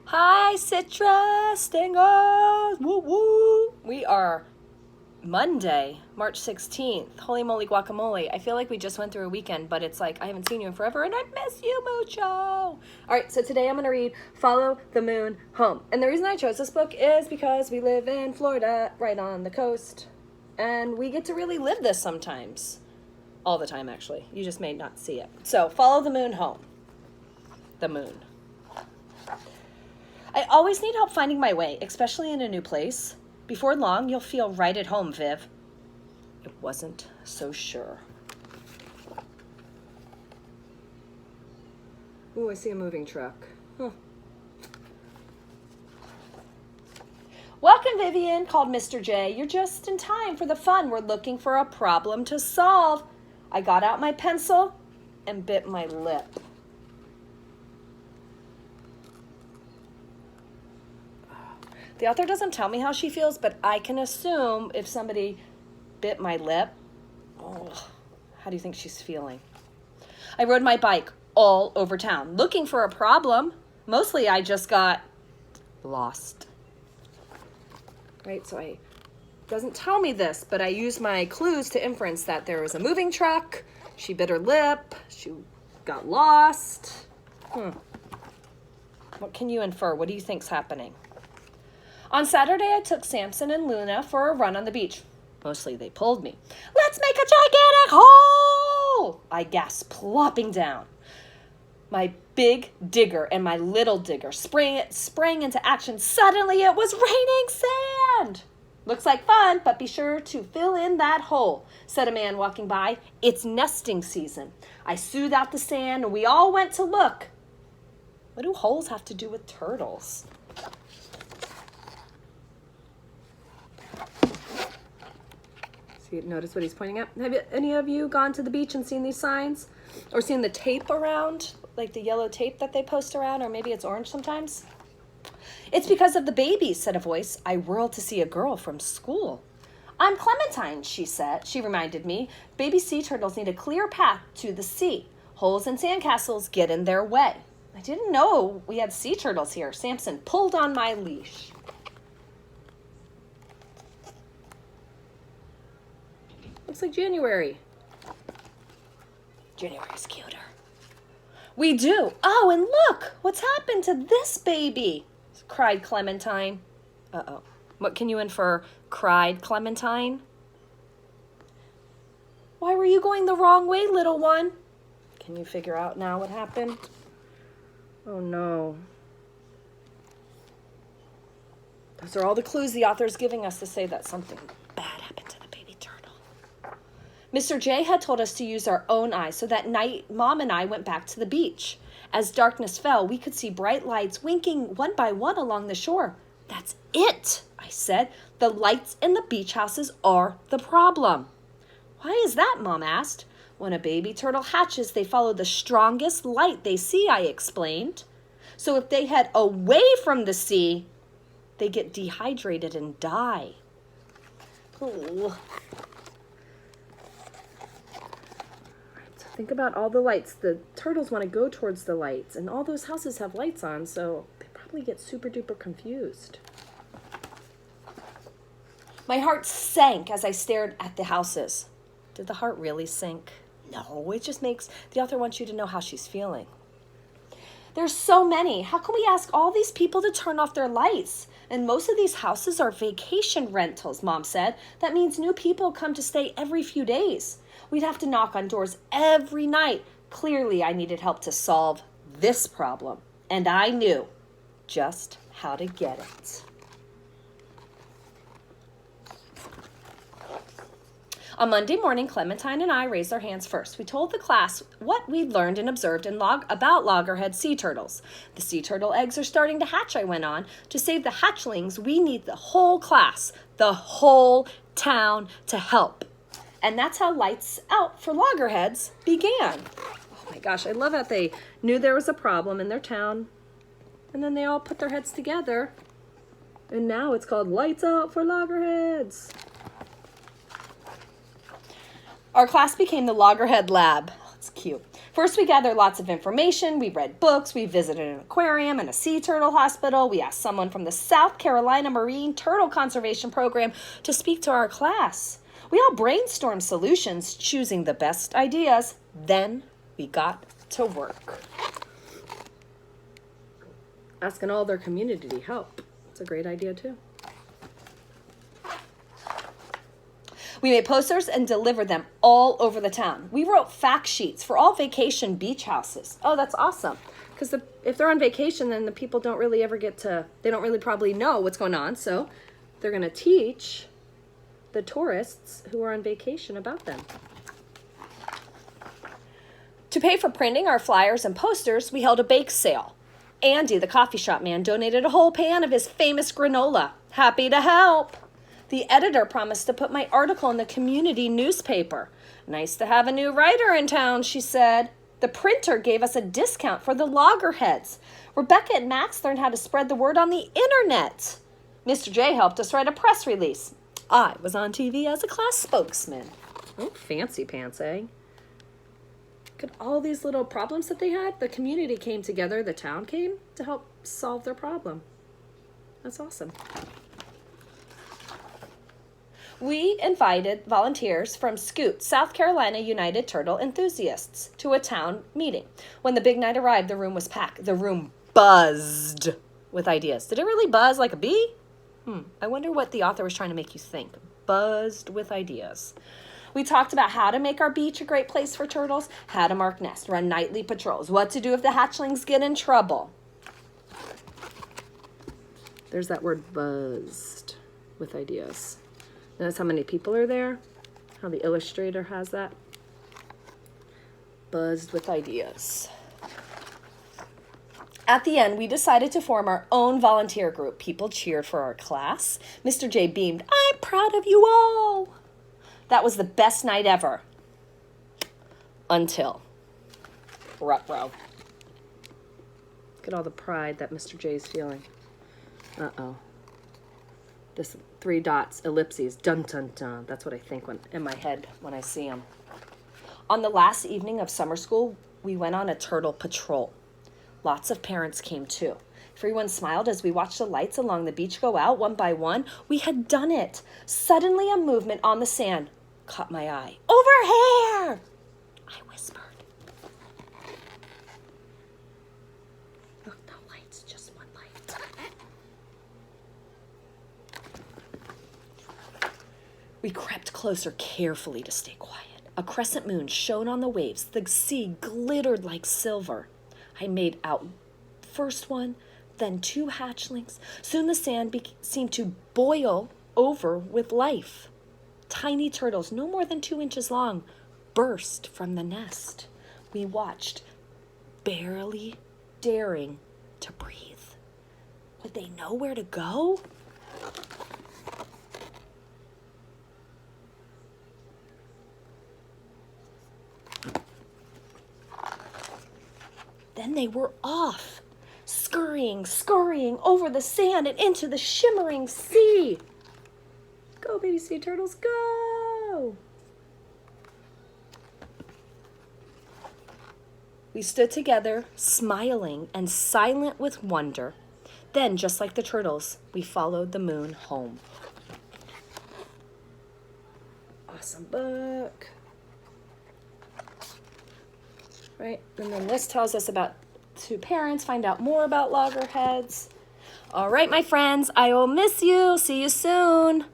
Hi, citrus stingers! Woo woo! We are Monday, March 16th. Holy moly guacamole. I feel like we just went through a weekend, but it's like I haven't seen you in forever and I miss you mucho. All right, so today I'm going to read Follow the Moon Home. And the reason I chose this book is because we live in Florida, right on the coast, and we get to really live this sometimes. All the time, actually. You just may not see it. So, Follow the Moon Home. The moon. I always need help finding my way, especially in a new place. Before long, you'll feel right at home, Viv. It wasn't so sure. Ooh, I see a moving truck. Huh. Welcome, Vivian, called Mr. J. You're just in time for the fun. We're looking for a problem to solve. I got out my pencil and bit my lip. The author doesn't tell me how she feels, but I can assume if somebody bit my lip, how do you think she's feeling? I rode my bike all over town, looking for a problem. Mostly I just got lost. Right, so it doesn't tell me this, but I used my clues to inference that there was a moving truck, she bit her lip, she got lost. What can you infer? What do you think's happening? On Saturday, I took Samson and Luna for a run on the beach. Mostly they pulled me. Let's make a gigantic hole! I gasped, plopping down. My big digger and my little digger sprang into action. Suddenly, it was raining sand. Looks like fun, but be sure to fill in that hole, said a man walking by. It's nesting season. I smoothed out the sand, and we all went to look. What do holes have to do with turtles? See, notice what he's pointing at? Have any of you gone to the beach and seen these signs? Or seen the tape around? Like the yellow tape that they post around? Or maybe it's orange sometimes? It's because of the babies, said a voice. I whirled to see a girl from school. I'm Clementine, she said. She reminded me. Baby sea turtles need a clear path to the sea. Holes and sandcastles get in their way. I didn't know we had sea turtles here. Samson pulled on my leash. Looks like January. January's cuter. We do. Oh, and look, what's happened to this baby? Cried Clementine. Uh-oh. What can you infer? Cried Clementine. Why were you going the wrong way, little one? Can you figure out now what happened? Oh, no. Those are all the clues the author's giving us to say that something bad happened to the baby turtle. Mr. J had told us to use our own eyes, so that night Mom and I went back to the beach. As darkness fell, we could see bright lights winking one by one along the shore. That's it, I said. The lights in the beach houses are the problem. Why is that, Mom asked. When a baby turtle hatches, they follow the strongest light they see, I explained. So if they head away from the sea, they get dehydrated and die. Oh. Think about all the lights. The turtles want to go towards the lights, and all those houses have lights on, so they probably get super duper confused. My heart sank as I stared at the houses. Did the heart really sink? No, it just makes the author wants you to know how she's feeling. There's so many. How can we ask all these people to turn off their lights? And most of these houses are vacation rentals, Mom said. That means new people come to stay every few days. We'd have to knock on doors every night. Clearly, I needed help to solve this problem. And I knew just how to get it. On Monday morning, Clementine and I raised our hands first. We told the class what we'd learned and observed about loggerhead sea turtles. The sea turtle eggs are starting to hatch, I went on. To save the hatchlings, we need the whole class, the whole town to help. And that's how Lights Out for Loggerheads began. Oh my gosh, I love that they knew there was a problem in their town. And then they all put their heads together. And now it's called Lights Out for Loggerheads. Our class became the Loggerhead Lab. Oh, it's cute. First, we gathered lots of information. We read books. We visited an aquarium and a sea turtle hospital. We asked someone from the South Carolina Marine Turtle Conservation Program to speak to our class. We all brainstormed solutions, choosing the best ideas. Then we got to work. Asking all their community to help. It's a great idea, too. We made posters and delivered them all over the town. We wrote fact sheets for all vacation beach houses. Oh, that's awesome. Because if they're on vacation, then the people don't really ever they don't really probably know what's going on. So they're going to teach the tourists who are on vacation about them. To pay for printing our flyers and posters, we held a bake sale. Andy, the coffee shop man, donated a whole pan of his famous granola. Happy to help. The editor promised to put my article in the community newspaper. Nice to have a new writer in town, she said. The printer gave us a discount for the loggerheads. Rebecca and Max learned how to spread the word on the internet. Mr. J helped us write a press release. I was on TV as a class spokesman. Oh, fancy pants, eh? Look at all these little problems that they had. The community came together, the town came to help solve their problem. That's awesome. We invited volunteers from Scoot, South Carolina United Turtle Enthusiasts, to a town meeting. When the big night arrived, the room was packed. The room buzzed with ideas. Did it really buzz like a bee? I wonder what the author was trying to make you think. Buzzed with ideas. We talked about how to make our beach a great place for turtles, how to mark nests, run nightly patrols, what to do if the hatchlings get in trouble. There's that word buzzed with ideas. Notice how many people are there? How the illustrator has that? Buzzed with ideas. At the end, we decided to form our own volunteer group. People cheered for our class. Mr. J beamed, "I'm proud of you all." That was the best night ever. Until. Ruh-roh. Look at all the pride that Mr. J's feeling. Uh-oh. This 3 dots, ellipses, dun dun dun. That's what I think in my head when I see them. On the last evening of summer school, we went on a turtle patrol. Lots of parents came too. Everyone smiled as we watched the lights along the beach go out one by one. We had done it. Suddenly a movement on the sand caught my eye. "Over here!" I whispered. Look, no lights, just one light. We crept closer carefully to stay quiet. A crescent moon shone on the waves. The sea glittered like silver. I made out first one, then 2 hatchlings. Soon the sand seemed to boil over with life. Tiny turtles, no more than 2 inches long, burst from the nest. We watched, barely daring to breathe. Would they know where to go? Then they were off, scurrying over the sand and into the shimmering sea. Go, baby sea turtles, go! We stood together, smiling and silent with wonder. Then, just like the turtles, we followed the moon home. Awesome book. Right, and then this tells us about 2 parents, find out more about loggerheads. All right, my friends, I will miss you. See you soon.